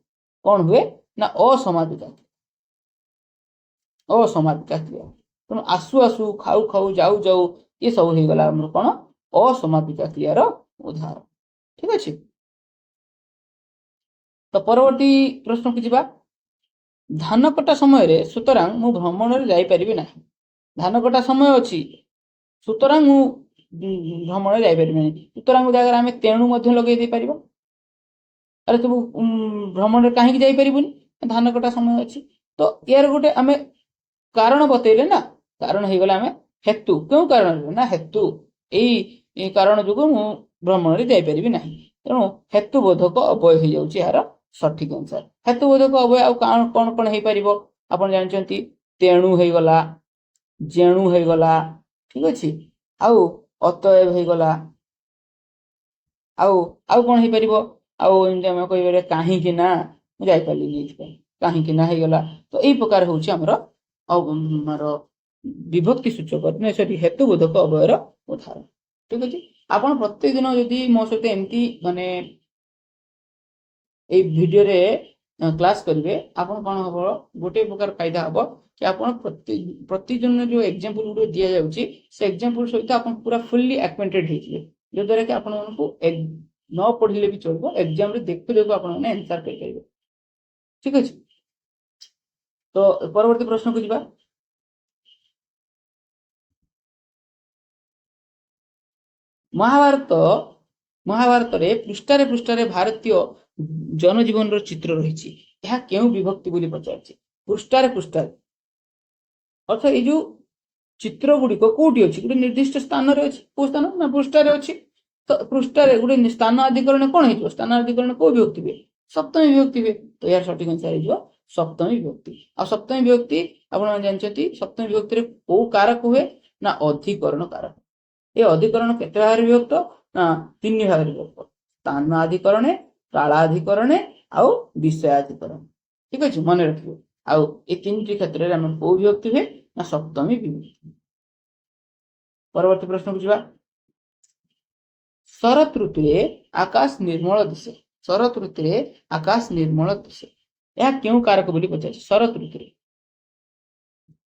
କଣ ହୁଏ ନା ଅସମାପିକା କ୍ରିୟା। ତେଣୁ ଆସୁ ଆସୁ ଖାଉ ଖାଉ ଯାଉ ଯାଉ ଏ ସବୁ ହେଇଗଲା ଆମର କଣ ଅସମାପିକା କ୍ରିୟାର ଉଦାହରଣ। ଠିକ ଅଛି। ତ ପରବର୍ତ୍ତୀ ପ୍ରଶ୍ନକୁ ଯିବା। ଧାନ କଟା ସମୟରେ ସୁତରାଂ ମୁଁ ଭ୍ରମଣରେ ଯାଇପାରିବି ନାହିଁ। ଧାନ କଟା ସମୟ ଅଛି ସୁତରାଂ ମୁଁ ଭ୍ରମଣରେ ଯାଇପାରିବି ନାହିଁ। ସୁତରାଂ ଜାଗାରେ ଆମେ ତେଣୁ ମଧ୍ୟ ଲଗେଇ ଦେଇପାରିବା। ଆରେ ତୁ ଭ୍ରମଣରେ କାହିଁକି ଯାଇପାରିବୁନି? ଧାନ କଟା ସମୟ ଅଛି। ତ ଏହାର ଗୋଟେ ଆମେ କାରଣ ବତେଇଲେ ନା, କାରଣ ହେଇଗଲା ଆମେ ହେତୁ। କେଉଁ କାରଣରେ ନା ହେତୁ, ଏଇ କାରଣ ଯୋଗୁଁ ମୁଁ ଭ୍ରମଣରେ ଯାଇପାରିବି ନାହିଁ। ତେଣୁ ହେତୁବୋଧକ ଅବୟ ହେଇଯାଉଛି ଏହାର ସଠିକ ଆନ୍ସର। ହେତୁବୋଧକ ଅବୟ ଆଉ କଣ କଣ ହେଇପାରିବ ଆପଣ ଜାଣିଛନ୍ତି? ତେଣୁ ହେଇଗଲା, ଯେଣୁ ହେଇଗଲା, ଠିକ ଅଛି, ଆଉ ଅତଏବ ହେଇଗଲା, ଆଉ ଆଉ କଣ ହେଇପାରିବ? ଆଉ ଏମିତି ଆମେ କହିପାରିବା କାହିଁକି ନା ମୁଁ ଯାଇପାରିଲିନି ଏଇଥିପାଇଁ, କାହିଁକି ନା ହେଇଗଲା। ତ ଏଇ ପ୍ରକାର ହଉଛି ଆମର ବିଭକ୍ତି ସୂଚକ ସେଠି ହେତୁବୋଧକ ଅବୟର ଉଦାହରଣ। ଠିକ ଅଛି। ଆପଣ ପ୍ରତ୍ୟେକ ଦିନ ଯଦି ମୋ ସହିତ ଏମିତି ମାନେ ଏଇ ଭିଡିଓରେ କ୍ଲାସ କରିବେ, ଆପଣ କଣ ହବ ଗୋଟେ ପ୍ରକାର ଫାଇଦା ହବ कि ଆପଣ ପ୍ରତିଦିନ ଯୋଉ ଏକ୍ସାମ୍ପଲ ଗୁଡିକ ଦିଆଯାଉଛି ସେ ଏକ୍ସାମ୍ପଲ ସହିତ ଆପଣ ପୁରା ଫୁଲି ଆକ୍ୱେଣ୍ଟେଡ ହେଇଯିବେ, ଯଦ୍ୱାରା କି ଆପଣମାନଙ୍କୁ ନ ପଢିଲେ ବି ଚଳିବ, ଏକ୍ସାମ ରେ ଦେଖୁ ଦେଖୁ ଆପଣମାନେ ଆନ୍ସର କରିପାରିବେ। ଠିକ ଅଛି। ତ ପରବର୍ତ୍ତୀ ପ୍ରଶ୍ନକୁ ଯିବା। ମହାଭାରତରେ ପୃଷ୍ଠାରେ ପୃଷ୍ଠାରେ ଭାରତୀୟ ଜନଜୀବନର ଚିତ୍ର ରହିଛି, ଏହା କେଉଁ ବିଭକ୍ତି ବୋଲି ପଚାରିଛି? ପୃଷ୍ଠାରେ ପୃଷ୍ଠାରେ ଅର୍ଥାৎ ଏଇ ଯୋଉ ଚିତ୍ର ଗୁଡିକ କୋଉଠି ଅଛି? ଗୋଟେ ନିର୍ଦ୍ଦିଷ୍ଟ ସ୍ଥାନରେ ଅଛି। କୋଉ ସ୍ଥାନ ନା ପୃଷ୍ଠାରେ ଅଛି। ତ ପୃଷ୍ଠାରେ ଗୋଟେ ସ୍ଥାନ ଅଧିକରଣ କଣ ହେଇଯିବ? ସ୍ଥାନ ଅଧିକରଣ କୋଉ ବିଭକ୍ତି ହୁଏ? ସପ୍ତମୀ ବିଭକ୍ତି ହୁଏ। ତ ଏହାର ସଠିକ ଆନ୍ସର ହେଇଯିବ ସପ୍ତମୀ ବିଭକ୍ତି। ଆଉ ସପ୍ତମୀ ବିଭକ୍ତି ଆପଣ ଜାଣିଛନ୍ତି ସପ୍ତମୀ ବିଭକ୍ତିରେ କୋଉ କାରକ ହୁଏ ନା ଅଧିକରଣ କାରକ। ଏ ଅଧିକରଣ କେତେ ଭାଗରେ ବିଭକ୍ତ ନା 3 ଭାଗରେ ବିଭକ୍ତ। ସ୍ଥାନାଧିକରଣେ, କାଳାଧିକରଣେ ଆଉ ବିଷୟାଧିକରଣ। ଠିକ ଅଛି, ମନେ ରଖିବେ। ଆଉ ଏ 3ଟି କ୍ଷେତ୍ରରେ ଆମର କୋଉ ବିଭକ୍ତି ହୁଏ ନା ସପ୍ତମୀ ବିଭକ୍ତି। ପରବର୍ତ୍ତୀ ପ୍ରଶ୍ନକୁ ଯିବା। ଶରତ ଋତୁରେ ଆକାଶ ନିର୍ମଳ ଦିଶେ। ଶରତ ଋତୁରେ ଆକାଶ ନିର୍ମଳ ଦିଶେ, ଏହା କେଉଁ କାରକ ବୋଲି ପଚାରିଛି? ଶରତ ଋତୁରେ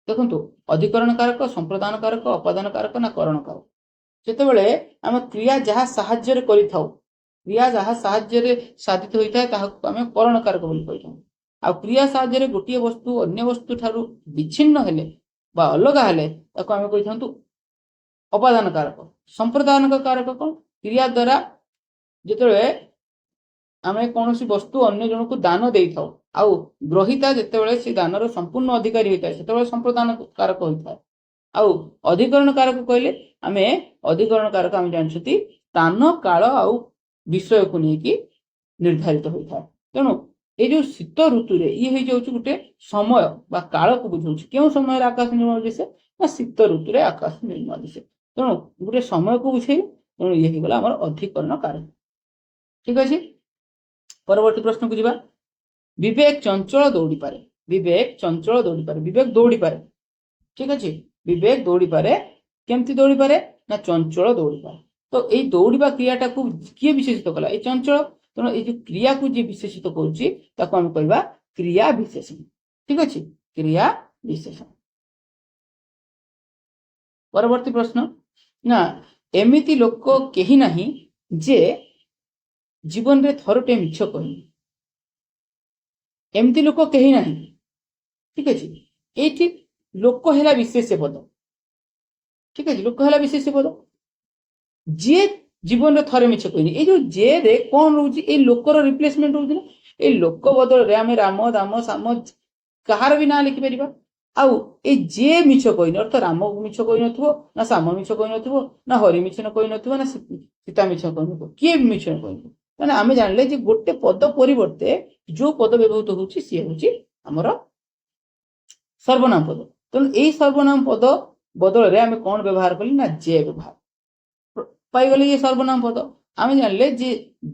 ଦେଖନ୍ତୁ ଅଧିକରଣ କାରକ, ସମ୍ପ୍ରଦାନ କାରକ, ଅପାଦାନ କାରକ ନା କରଣ କାରକ। ଯେତେବେଳେ ଆମେ କ୍ରିୟା ଯାହା ସାହାଯ୍ୟରେ କରିଥାଉ, କ୍ରିୟା ଯାହା ସାହାଯ୍ୟରେ ସାଧିତ ହୋଇଥାଏ ତାହାକୁ ଆମେ କରଣ କାରକ ବୋଲି କହିଥାଉ। ଆଉ କ୍ରିୟା ସାହାଯ୍ୟରେ ଗୋଟିଏ ବସ୍ତୁ ଅନ୍ୟ ବସ୍ତୁ ଠାରୁ ବିଚ୍ଛିନ୍ନ ହେଲେ ବା ଅଲଗା ହେଲେ ତାକୁ ଆମେ କହିଥାନ୍ତୁ ଅପାଦାନ କାରକ। ସମ୍ପ୍ରଦାନ କାରକ କଣ? କ୍ରିୟା ଦ୍ୱାରା ଯେତେବେଳେ ଆମେ କୌଣସି ବସ୍ତୁ ଅନ୍ୟ ଜଣକୁ ଦାନ ଦେଇଥାଉ ଆଉ ଗ୍ରହିତା ଯେତେବେଳେ ସେ ଦାନର ସମ୍ପୂର୍ଣ୍ଣ ଅଧିକାରୀ ହୋଇଥାଏ ସେତେବେଳେ ସମ୍ପ୍ରଦାନ କାରକ ହୋଇଥାଏ। ଆଉ ଅଧିକରଣ କାରକ କହିଲେ ଆମେ ଅଧିକରଣ କାରକ ଆମେ ଜାଣିଛନ୍ତି ସ୍ଥାନ, କାଳ ଆଉ ବିଷୟକୁ ନେଇକି ନିର୍ଦ୍ଧାରିତ ହୋଇଥାଏ। ତେଣୁ ଏଇ ଯୋଉ ଶୀତ ଋତୁରେ ଇଏ ହେଇଯାଉଛି ଗୋଟେ ସମୟ ବା କାଳକୁ ବୁଝାଉଛି। କେଉଁ ସମୟରେ ଆକାଶ ନିର୍ମଳ ଦିଶେ ନା ଶୀତ ଋତୁରେ ଆକାଶ ନିର୍ମଳ ଦିଶେ। ତେଣୁ ଗୋଟେ ସମୟକୁ ବୁଝେଇ, ତେଣୁ ଇଏ ହେଇଗଲା ଆମର ଅଧିକରଣ କାରକ। ଠିକ ଅଛି। ପରବର୍ତ୍ତୀ ପ୍ରଶ୍ନକୁ ଯିବା। ବିବେକ ଚଞ୍ଚଳ ଦୌଡ଼ିପାରେ। ବିବେକ ଚଞ୍ଚଳ ଦୌଡ଼ିପାରେ, ବିବେକ ଦୌଡ଼ିପାରେ। ଠିକ ଅଛି, ବିବେକ ଦୌଡ଼ିପାରେ। କେମିତି ଦୌଡ଼ିପାରେ ନା ଚଞ୍ଚଳ ଦୌଡ଼ିପାରେ। ତ ଏଇ ଦୌଡ଼ିବା କ୍ରିୟାଟାକୁ କିଏ ବିଶେଷିତ କଲା? ଏଇ ଚଞ୍ଚଳ। ତେଣୁ ଏଇ ଯୋଉ କ୍ରିୟାକୁ ଯିଏ ବିଶେଷିତ କରୁଛି ତାକୁ ଆମେ କହିବା କ୍ରିୟା ବିଶେଷଣ। ଠିକ ଅଛି, କ୍ରିୟା ବିଶେଷଣ। ପରବର୍ତ୍ତୀ ପ୍ରଶ୍ନ ନା ଏମିତି ଲୋକ କେହି ନାହିଁ ଯେ ଜୀବନରେ ଥରୁଟେ ମିଛ କହିନି। ଏମିତି ଲୋକ କେହି ନାହିଁ। ଠିକ ଅଛି, ଏଇଠି ଲୋକ ହେଲା ବିଶେଷ୍ୟ ପଦ। ଠିକ ଅଛି, ଲୋକ ହେଲା ବିଶେଷ୍ୟ ପଦ। ଯିଏ ଜୀବନରେ ଥରେ ମିଛ କହିନି, ଏଇ ଯୋଉ ଯେ ରେ କଣ ରହୁଛି? ଏଇ ଲୋକର ରିପ୍ଲେସମେଣ୍ଟ ରହୁଛି ନା। ଏଇ ଲୋକ ବଦଳରେ ଆମେ ରାମ, ଦାମ, ସାମ କାହାର ବି ନାଁ ଲେଖିପାରିବା। ଆଉ ଏଇ ଯେ ମିଛ କହିନି ଅର୍ଥ ରାମ ମିଛ କହିନଥିବ, ନା ସାମ ମିଛ କହିନଥିବ, ନା ହରି ମିଛ କହିନଥିବ, ନା ସୀତା ମିଛ କହିନଥିବ, କିଏ ବି ମିଛ କହିନଥିବ। ମାନେ ଆମେ ଜାଣିଲେ ଯେ ଗୋଟେ ପଦ ପରିବର୍ତ୍ତେ ଯୋଉ ପଦ ବ୍ୟବହୃତ ହଉଛି ସିଏ ହଉଛି ଆମର ସର୍ବନାମ ପଦ। ତେଣୁ ଏଇ ସର୍ବନାମ ପଦ ବଦଳରେ ଆମେ କଣ ବ୍ୟବହାର କଲେ ନା ଯେ ବ୍ୟବହାର ପାଇଗଲେ। ଇଏ ସର୍ବନାମ ପଦ। ଆମେ ଜାଣିଲେ ଯେ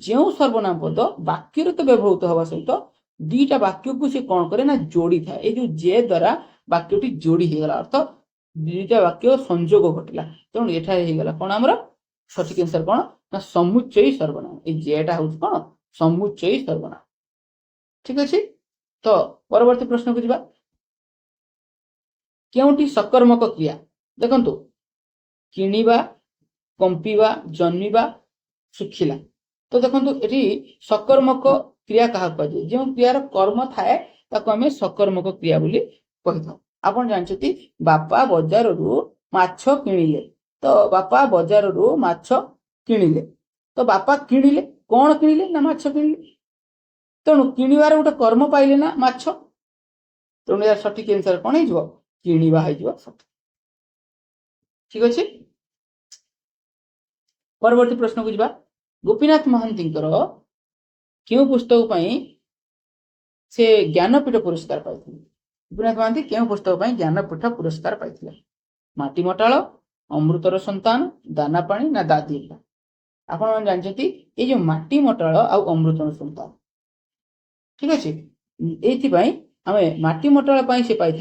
ଯେଉଁ ସର୍ବନାମ ପଦ ବାକ୍ୟରେ ତ ବ୍ୟବହୃତ ହବା ସହିତ ଦିଟା ବାକ୍ୟକୁ ସେ କଣ କରେ ନା ଯୋଡିଥାଏ। ଏଇ ଯୋଉ ଯେ ଦ୍ୱାରା ବାକ୍ୟଟି ଯୋଡି ହେଇଗଲା, ଅର୍ଥ दुईटा वाक्य संयोग घटला तेणु एठारे ହେଇଗଲା कौन आमर सठिक आंसर कौन ना समुच्चयी सर्वनाम ए जेटा हूँ कौन समुच्चयी सर्वनाम ठीक अच्छे। तो परवर्ती प्रश्न को जीवा केउंटी सकर्मक क्रिया देखंतु किणिबा कंपीबा जन्मिबा सुखिला तो देखंतु एठी सकर्मक क्रिया कहा कहजे जो क्रियार कर्म थाए ताको हमें सकर्मक क्रिया बोली कहिथाउ। आपण जानछति बापा बाजार रु माछ किणिले तो बापा बाजार रु माछ किणिले तो बापा किणिले कौन किणिले ना माछ किणिले तेणु किणिबार गोटे कर्म पाइले ना माछ तेणु यार सठिक आंसर कौन हो किणिबा हो ठीक अच्छे। परवर्ती प्रश्न को जीवा गोपीनाथ महांती क्यों पुस्तक से ज्ञानपीठ पुरस्कार पाई गोपीनाथ महांती क्यों पुस्तक ज्ञानपीठ पुरस्कार पाई माटी मटाल अमृतर संतान दाना पानी ना दादी आपण जानते ये जो माटी मटाल आ अमृतर संतान ठीक अच्छे ये आम माटी मटाल से पाई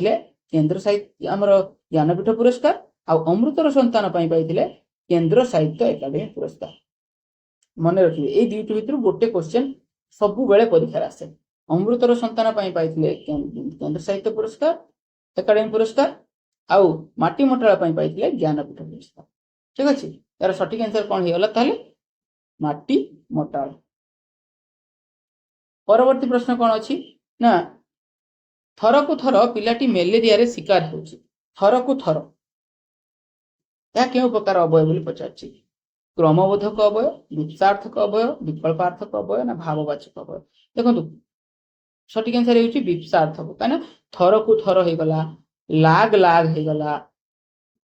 केन्द्र साहित्य आमर ज्ञानपीठ पुरस्कार आ अमृतर संतान पाई केन्द्र साहित्य एकाडेमी पुरस्कार मन रखिए ये दुईटी भितर गोटे क्वेश्चन सब बेले परीक्षा आसे अमृतर संतान पाई केन्द्र साहित्य पुरस्कार एकाडेमी पुरस्कार आउ माटी मटाल पाई ज्ञानपीठ पुरस्कार ठीक अच्छे। यार सठिक आंसर कौन होगा ताले माटी मटाल। परवर्ती प्रश्न कौन अच्छी ना थर को थर पिलाटी मेलेरिया रे शिकार होची थर को थर या क्यों प्रकार अवय बोली पचारछि क्रमबोधक अवय विपसार्थक अवय विकल्पार्थक अवय ना भाववाचक अवय देखो सठिक आंसर होची विपसार्थक काना थर को थर हो गला लाग लाग हो गला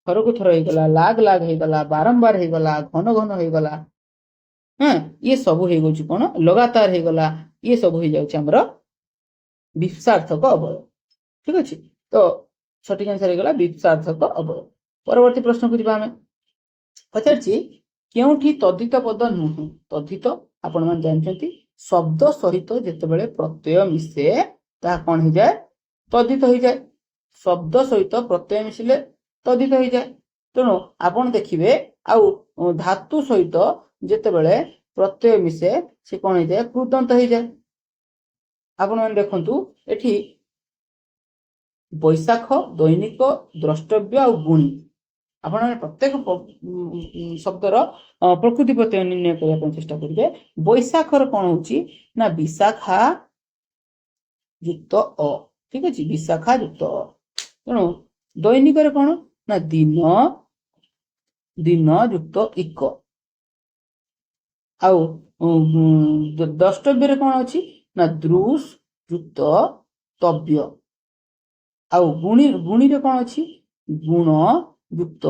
थर को थर हो गला लाग लाग हो गला बारंबार हो गला घन घन हो गला हाँ ये सब हो गछि कोन लगातार हो गला ये सब हो जाउछि हमर विपसार्थक अवय ठीक अच्छे। तो सठिक आंसर हो विपसार्थक अवय। परवर्ती प्रश्न को जीवा हमें पचारछि केउठी तद्धित पद नुहे तद्धित आपण मन जानछंती शब्द सहित जेतेबेले प्रत्यय मिसे ता कोन हो जाए तद्धित हो जाए शब्द सहित प्रत्यय मिसिले तद्धित हो जाए तेणु आपण देखिबे आउ धातु सहित जेतेबेले प्रत्यय मिसे से कोन हो जाए कृदंत हो जाए आपण मन देखंतु एठी बैशाख दैनिक द्रष्टव्य आ गुणी आपण प्रत्येक शब्दर प्रकृति प्रत्यय निर्णय करने चेष्टा करेंगे बैशाखर कौन होची ना विशाखा युक्त अ ठीक अच्छे विशाखा युक्त अ तेणु दैनिक कौन ना दिन दिन युक्त इक आउ द्रष्टव्य कौन अच्छी ना दृश युक्त तव्य आउ गुणी गुणी रे कौन अच्छी गुण युक्त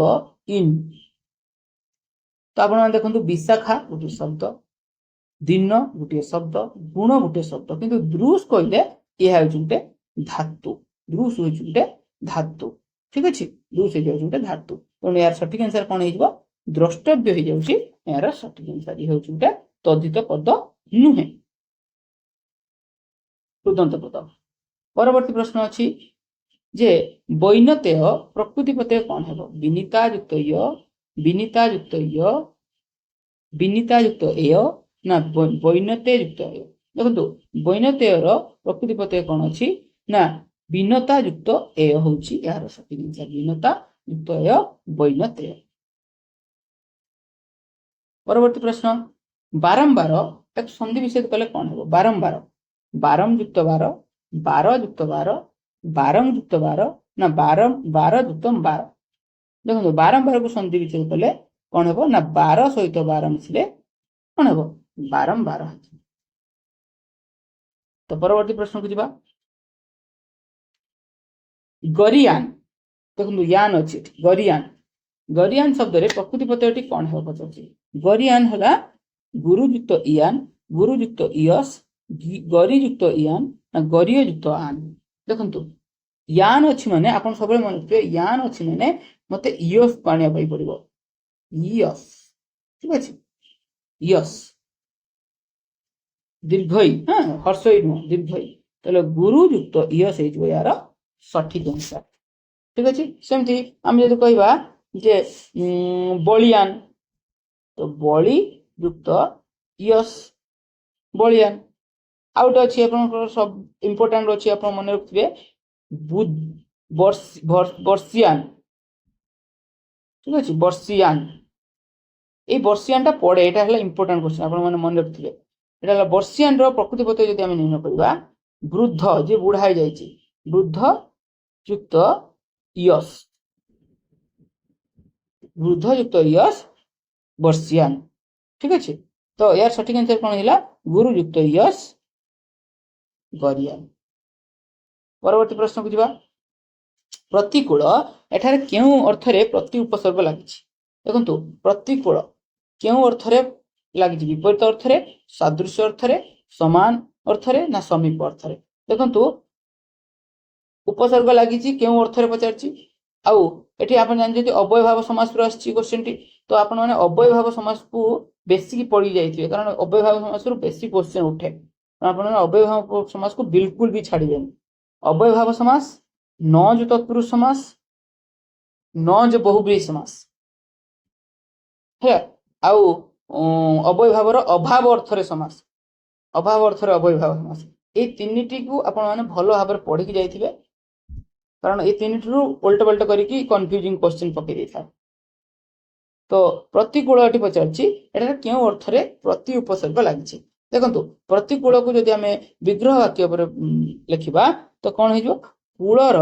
इन तो आप देखो विशाखा गोटे शब्द दिन गोटे शब्द गुण गोटे शब्द किंतु दृश कहले यह गोटे धातु दृश हूँ गोटे धातु ठीक अच्छे दृश हो गोटे धातु तेणु यार सठिक आंसर कौन हो द्रष्टव्य हो जाऊँगी यार सठिक आंसर ये हूँ गोटे तद्धित पद नुहे कृदंत पद। परवर्ती प्रश्न अच्छी जे वैनतेय प्रकृति प्रत्यय कौन है विनीता युक्त विनीता युक्त विनीता युक्त एय ना वैनते युक्त एय देखो वैनतेयर प्रकृति प्रत्यय कौन अच्छी ना विनता युक्त एय होची यार सठिक आंसर विनता युक्त एय वैनतेय। परवर्ती प्रश्न बारंबार एक संधि विच्छेद कले कौन है बारंबार बारम युक्त बार बार युक्त बार बारम युक्त बार ना बारम बार युक्त बार देखो बारंबार को संधि विच्छेद कले कौन है ना बार सहित बार मिसले कौन है बारंबार। तो परवर्ती प्रश्न को जीवा गरियान देखो यान अच्छी गरियान गरियान शब्द रे प्रकृति प्रत्यय कौन है पचार गरियान है गुरुयुक्त इयान गुरुयुक्त इयस गरियुक्त इयान ना गरियुक्त आन देखो यान अच्छी माने आपण सब मन रखिए यान अच्छी माने मते इयस पानिया पाई पड़िबो इयस ठीक अच्छे यस दीर्घई हाँ हर्षई नुह दीर्घई तो गुरुयुक्त इयस हो यार सठिक आंसर ठीक अच्छे सेमती आम जब कहवा जे बलियान तो बली युक्त यस बलियान आउ गोटे अच्छी सब इम्पोर्टाट अच्छी आप मन रखिए बर्षियान ठीक अच्छे बर्षियान ये बर्षियान टा पड़े यहाँ है इम्पोर्टाट क्वेश्चन आप मन रखिए यहाँ बर्षियान प्रकृति पत्र जब आम निर्णय करवा वृद्ध जी बुढ़ा हो जाए वृद्ध युक्त यस वृद्ध युक्त यस बर्षियान ठीक अच्छे तो यार सठिक आंसर कौन है गुरु युक्त यस गरियान परवर्ती प्रश्न को जावा प्रतिकूल एठारे केउ अर्थरे प्रति उपसर्ग लगी देखो प्रतिकूल केउ अर्थरे लगी विपरीत अर्थरे सादृश्य अर्थरे समान अर्थरे ना समीप अर्थरे देखो उपसर्ग लगी केउ अर्थरे पचार आउ एटी आप जानते अव्यय भाव समास क्वेश्चन टी तो आपण मैंने अव्यय भाव समास को बेसिक पढ़ी जाइए कारण अव्यय भाव समास बेसिक क्वेश्चन उठे आप अव्यय भाव समास को बिल्कुल भी छाड़े अव्यय भाव समास न जो तत्पुरुष समास न जो बहुब्रीहि समास है आउ अव्यय भाव अभाव अर्थरे समास अभाव अर्थरे अव्यय भाव समास ये तीन टी को आपण मैंने भल भाव पढ़ी जाइए कारण ये तीन टी उल्टा पल्टा करके कन्फ्यूजिंग क्वेश्चन पकई था तो प्रतिकूल ये पचार क्यों अर्थरे प्रति उपसर्ग लगी देखो प्रतिकूल को जब आम विग्रह वाक्य लिखा तो कौन हो कूलर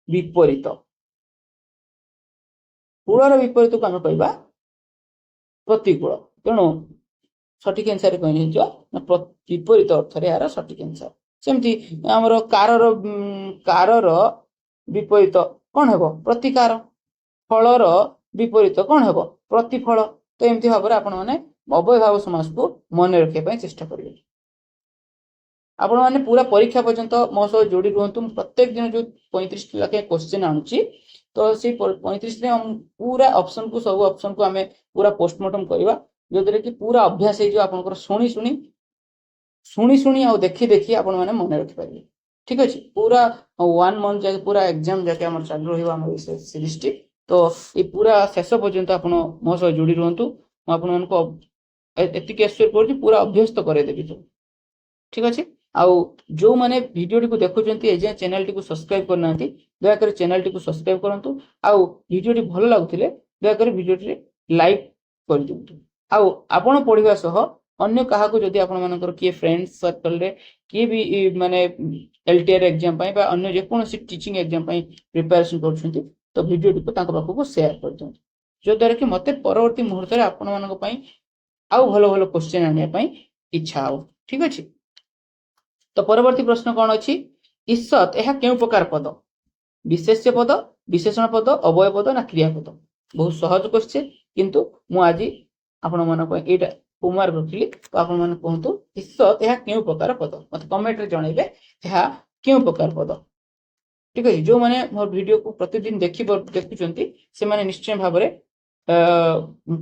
विपरीत कूलर विपरीत को आम कह प्रतिकूल तेणु सठिक आंसर कौन विपरीत अर्थरे यार सठिक आंसर सेमती आमर कार विपरीत कौन हे प्रतिकार फलर विपरीत कौन हे प्रतिफल तो एमती भाव में आपण मैंने अव्यय भाव समास को मन रखापी चेष्टा करेंगे आपण मैंने पूरा परीक्षा पर्यंत मो सह जोड़ी रुहतु प्रत्येक दिन जो 35 लाखे क्वेश्चन आणुची तो से 35 दिन पूरा ऑप्शन को सब ऑप्शन को आम पूरा पोस्टमार्टम करवा जो कि पूरा अभ्यास हो आप शुणी शुणी शुणी शुणी आ देखी देखी आपण मैंने मन रखिपारे ठीक अच्छे पूरा 1 मंथ जाके पूरा एग्जाम जाके आम चालू रही सीरीज टी तो ये पूरा शेष पर्यंत आप मो सह जोड़ी रुहतु आपको एश्योर कर पूरा अभ्यस्त करदेवी तो ठीक अच्छे आउ जो मैंने वीडियो टी को देखुंत ए चैनल टी को सब्सक्राइब करना दयाकर चैनल टी को सब्सक्राइब करूँ आउ वीडियो टी भल लगुले दयाकर वीडियो टी लाइक कर दिंतु आउ आपण पढ़ा सह अन्य क्या जदि आपर किए फ्रेंड्स सर्कल रे किए भी माने एलटीआर एग्जाम पाई अन्य जेकोसी टीचिंग एग्जाम प्रिपरेशन कर तो वीडियो टी को पाखक शेयर कर दिखाँ जो द्वारा कि मत परवर्ती मुहूर्त में आपण मानी आउ भल भल क्वेश्चन आने इच्छा हो ठीक अच्छे तो परवर्ती प्रश्न कौन अच्छी ईषत यह क्यों प्रकार पद विशेष्य पद विशेषण पद अव्यय पद ना क्रियापद बहुत सहज क्वेश्चन किंतु मु आज आपण मान यहाँ होमवर्क रखिली तो आपण मैंने कहतु ईषत यह क्यों प्रकार पद मत कमेंट रे जनइबे यह क्यों प्रकार पद ठीक है जो मैंने मोर वीडियो को प्रतिदिन देखुंट से मैंने निश्चय भाव में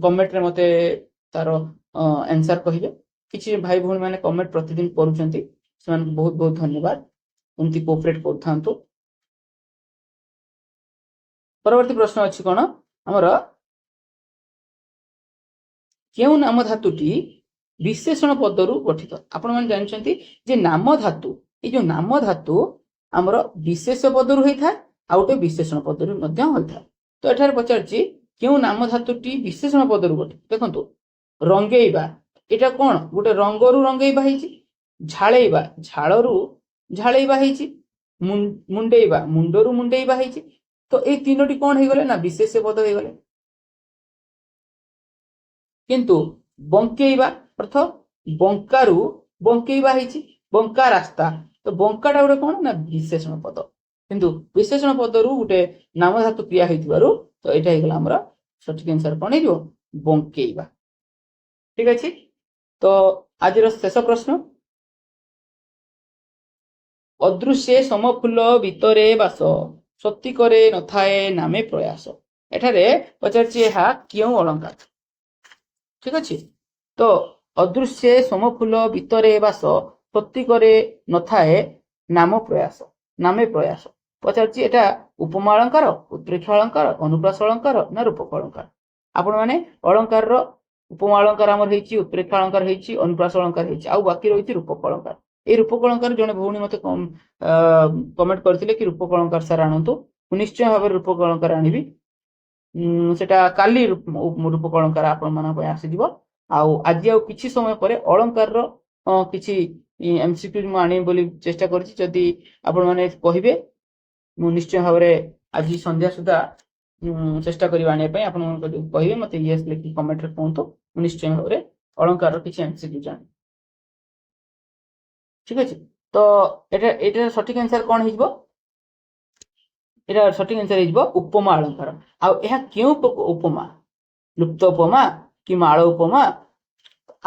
कमेंट रे मते तार आंसर कहिबे किछि भाई भौणी मैंने कमेंट प्रतिदिन करूछंती सेमान बहुत बहुत धन्यवाद उनती कोऑपरेट करथांतु परवर्ती प्रश्न अछि कोन हमर केउ नाम धातुटी विशेषण पदरु गठित आपण माने जानछंती जे नाम धातु ए जो नाम धातु हमर विशेष पदरु होई था आउटे विशेषण पदरु मध्ये होई था तो एठार पचारछि केउ नाम धातुटी विशेषण पदरु गठित देखंतु रंगेइबा एटा कोन गोटे रंगरु रंगेइबा हेछि झाळेइबा झाळरु झाळेइबा हेछि मुंडेइबा मुंडरु मुंडेइबा हेछि तो ए तीनोटी कोन हे गले ना विशेष पद हे गले किंतु बंकेइबा अर्थ बंकारु बंकेइबा हेछि बंका रास्ता तो बंकाटा गोटे कोन ना विशेषण पद किंतु विशेषण पदरु गोटे नाम धातु क्रिया हेतिबारु तो एटा हे गला हमरा सठिक आंसर कोन हे जो बंकेइबा ठीक अछि तो आज शेष प्रश्न अदृश्य समफुल भितरे बास सती करे नथाए नामे प्रयास एठारे पचारछि हा क्यों अलंकार ठीक अछि तो अदृश्य समफुल भितरे बास सती करे नथाए नाम प्रयास नामे प्रयास ପଚାରୁଛି ଏଟା ଉପମା ଅଳଙ୍କାର, ଉତ୍ପ୍ରେକ୍ଷ ଅଳଙ୍କାର, ଅନୁପ୍ରାସ ଅଳଙ୍କାର ନା ରୂପକ ଅଳଙ୍କାର। ଆପଣମାନେ ଅଳଙ୍କାରର ଉପମା ଅଳଙ୍କାର ଆମର ହେଇଛି, ଉତ୍ପ୍ରେକ୍ଷ ଅଳଙ୍କାର ହେଇଛି, ଅନୁପ୍ରାସ ଅଳଙ୍କାର ହେଇଛି, ଆଉ ବାକି ରହିଛି ରୂପକ ଅଳଙ୍କାର। এই ରୂପକ ଅଳଙ୍କାର ଜଣେ ଭଉଣୀ ମତେ କମେଣ୍ଟ କରିଥିଲେ କି ରୂପକ ଅଳଙ୍କାର ସାର୍ ଆଣନ୍ତୁ। ମୁଁ ନିଶ୍ଚୟ ଭାବରେ ରୂପକ ଅଳଙ୍କାର ଆଣିବି। ସେଟା କାଲି ରୂପକ ଅଳଙ୍କାର ଆପଣମାନଙ୍କ ପାଇଁ ଆସିଯିବ। ଆଉ ଆଜି ଆଉ କିଛି ସମୟ ପରେ ଅଳଙ୍କାରର କିଛି MCQ ମୁଁ ଆଣିବି ବୋଲି ଚେଷ୍ଟା କରିଛି। ଯଦି ଆପଣମାନେ କହିବେ ମୁଁ ନିଶ୍ଚୟ ଭାବରେ ଆଜି ସନ୍ଧ୍ୟା ସୁଦ୍ଧା ଚେଷ୍ଟା କରିବି ଆଣିବା ପାଇଁ। ଆପଣ କହିବେ ମତେ ୟେସ୍ ଲେଖି କମେଣ୍ଟରେ କୁହନ୍ତୁ। ମୁଁ ନିଶ୍ଚୟ ଭାବରେ ଅଳଙ୍କାରର କିଛି MCQ ଜାଣିବି। ঠিক ଅଛି, ତ ଏଇଟାର ସଠିକ ଆନ୍ସର କଣ ହେଇଯିବ? ଏଇଟା ସଠିକ ଆନ୍ସର ହେଇଯିବ ଉପମା ଅଳଙ୍କାର। ଆଉ ଏହା କେଉଁ ଉପମା? ଲୁପ୍ତ ଉପମା କି ମାଳ ଉପମା?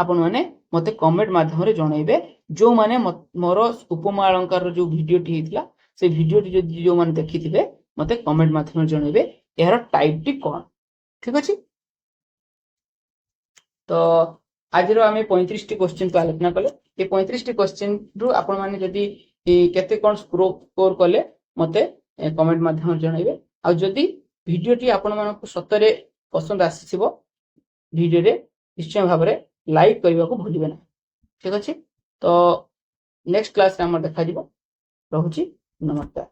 ଆପଣମାନେ ମତେ କମେଣ୍ଟ ମାଧ୍ୟମରେ ଜଣାଇବେ। ଯୋଉମାନେ ମୋର ଉପମା ଅଳଙ୍କାରର ଯୋଉ ଭିଡିଓଟି ହେଇଥିଲା ସେ ଭିଡିଓଟି ଯଦି ଯୋଉମାନେ ଦେଖିଥିବେ ମତେ କମେଣ୍ଟ ମାଧ୍ୟମରେ ଜଣାଇବେ ଏହାର ଟାଇପଟି କଣ। ଠିକ ଅଛି, ତ ଆଜିର ଆମେ 35ଟି କ୍ୱେଶ୍ଚିନ୍କୁ ଆଲୋଚନା କଲେ। ଏ 35ଟି କ୍ୱେଶ୍ଚିନ୍ରୁ ଆପଣମାନେ ଯଦି କେତେ କ'ଣ ସ୍କୋର କଲେ ମତେ କମେଣ୍ଟ ମାଧ୍ୟମରେ ଜଣାଇବେ। ଆଉ ଯଦି ଭିଡିଓଟି ଆପଣମାନଙ୍କୁ ସତରେ ପସନ୍ଦ ଆସିଥିବ ଭିଡିଓରେ ନିଶ୍ଚୟ ଭାବରେ ଲାଇକ୍ କରିବାକୁ ଭୁଲିବେ ନାହିଁ। ଠିକ ଅଛି, ତ ନେକ୍ସଟ କ୍ଲାସରେ ଆମର ଦେଖାଯିବ। ରହୁଛି, ନମସ୍କାର।